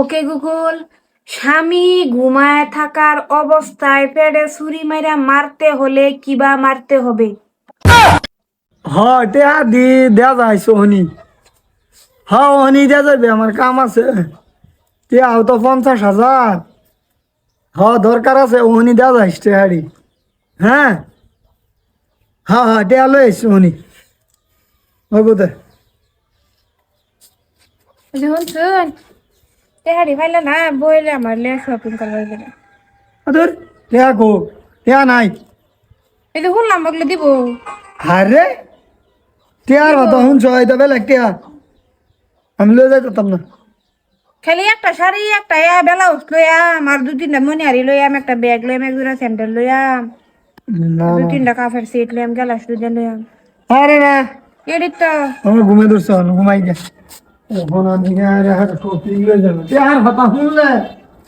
ওকে Google, স্বামী ঘুমায় থাকার অবস্থায় পেটে ছুরি মাইরা মারতে হলে কিবা মারতে হবে? হ্যাঁ টেহা দি দেয়া যায় সোহনি। হ্যাঁ ওহনি দেয়া যাবে, আমার কাম আছে। টেহাও তো 50,000। হ্যাঁ দরকার আছে, ওহনি দেয়া যায় টেহারি। হ্যাঁ হ্যাঁ হ্যাঁ টেহা লই আইসি ওহনি। হইব দে। শুন, তেহারি ফাইলে না বইলে আমার লে শপিং করবার গেলে। আদর টেহা গো, টেহা নাই। এই যে শুনলাম বগলে দিব। আরে টেহার কথা শুনছ, এটা বেলেগ টেহা। আমি লই যাইতাম না। খালি একটা শাড়ি, একটা ব্লাউজ লইয়াম, আর দু তিনটা মনিহারি লইয়াম, একটা ব্যাগ লইয়াম, এক জোড়া স্যান্ডেল লইয়াম, না দু না তিনটা কাপড় সেট লইয়াম, গ্যালাস দুইটা লইয়াম। আরে না, এডিট তো আমার ঘুমে ধরছ, ঘুমাই গে। এখন আদিকে আর টপিক লই যাবে। টেহার কথা শুনলে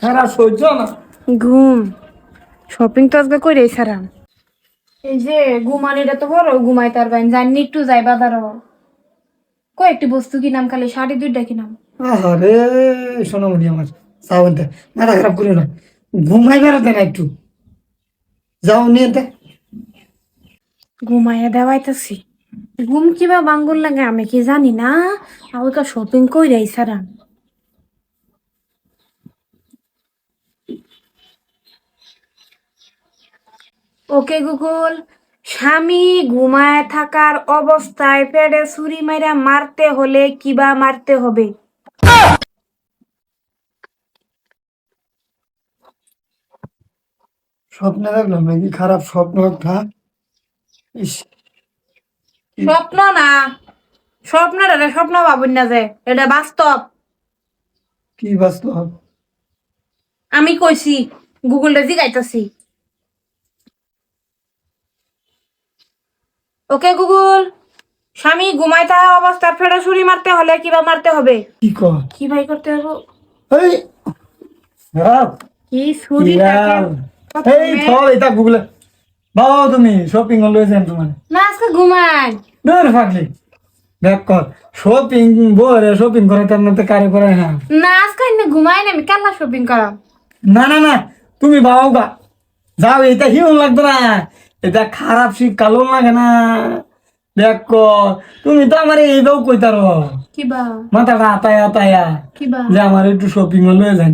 সারা সহ্য না। ঘুম, শপিং তো আজকে কইরাই সারাম। এই যে ঘুমানিটা তো বড় ঘুমাই তার বাইন জানি একটু যাই বাজারও কয়েকটি বস্তু কিনাম, খালি শাড়ি দুইটা কিনাম। আরে সোনামণি আমার, সাউন্ডে মাথা খারাপ করিও না। ঘুমাই বেড়াতে না একটু, যাও নিয়ে দে। ঘুমাইয়া দেওয়াইতেছি, ঘুম কিবা বাঙ্গুল লাগে আমি কি জানি না। আলকা শপিং কইরাই সারাম। ওকে গুগল, স্বামী ঘুমায় থাকার অবস্থায় পেটে ছুরি মাইরা মারতে হলে কিবা মারতে হবে? স্বপ্নে দেখলাম নাকি খারাপ স্বপ্ন একটা। ইস, স্বপ্ন না, স্বপ্নটা স্বপ্ন ভাবুন না, যে এটা বাস্তব। কি বাস্তব? আমি কইছি, গুগলটা জিগাইতাছি। ওকে গুগল, স্বামী ঘুমায় থাকা অবস্থায় পেটে ছুরি মারতে হলে কিবা মারতে হবে? কি কর? কি ভাই করতে হবে? এই খারাপ কি ছুরিটাকে এই থল এটা গুগলে বাও। তুমি শপিং লই যাম তোমার। না আজকে ঘুমাই। দূর ফাগলি, দেখ কর শপিং বরে শপিং করে তার মধ্যে কারে করে না। না আজকে এনে ঘুমাই না, আমি কাল্লা শপিং করাম। না না না, তুমি বাও গা, যাও। এটা হিউন লাগতো না, এটা খারাপ শিক্ষা লাগে না। দেখ তুমি তো আমার এইটাও কইতার কিবা মাথাটা আতায়া আতায়া কিবা যে আমার একটু শপিং লয়ে যান।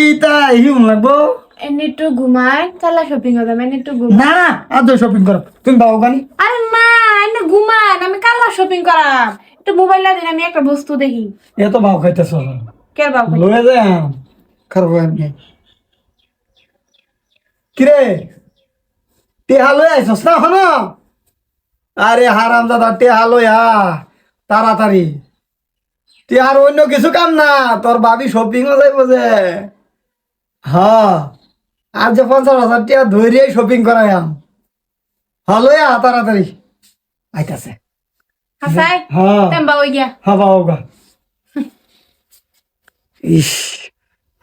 ইটা হিউন লাগবো। এনে একটু ঘুমাই, কাল্লা শপিং করতাম, এনে একটু ঘুমাই। না না, আজ শপিং করো তুমি বাও গানি। আরে না, এনে ঘুমাই, আমি কাল্লা শপিং করাম। একটু মোবাইল দিন, আমি একটা বস্তু দেখি। এত বাও খাইতেছ কে বাবু? লয়ে যাম খারাপ এমনি। কিরে টেহা লয়ে আইসস না হন? আরে হারাম দাদা, টেহা লয়া তাড়াতাড়ি। টেহার অন্য কিছু কাম না, তোর ভাবি শপিংও যাইব যে। হ্যাঁ আর যে 50,000 টিয়া ধরিয়াই শপিং করাইয়াম। লয়া তাড়াতাড়ি আইতাছে। হাসাই হ্যাঁ তেম্বা ওই গিয়া। হ্যাঁ বাবা গা। ইস,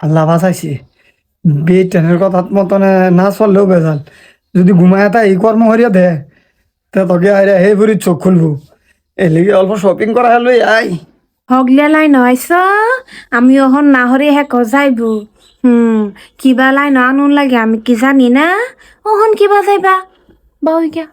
আল্লাহ বাঁচাইছে। বেটেনের কথা মতন না চললেও বেজাল। যদি ঘুমায় তা এই কর্ম হরিয়া দে, তা তোকে আরে হে ভরি চোখ খুলবো। এই লিগে অল্প শপিং করা হলো আই। হগলিয়া লাই নয়স, আমি ওহন না হরে হেক যাইব। কিবা লাই আনুন লাগে আমি কি জানি না। ওহন কিবা যাইবা বা ওই গিয়া।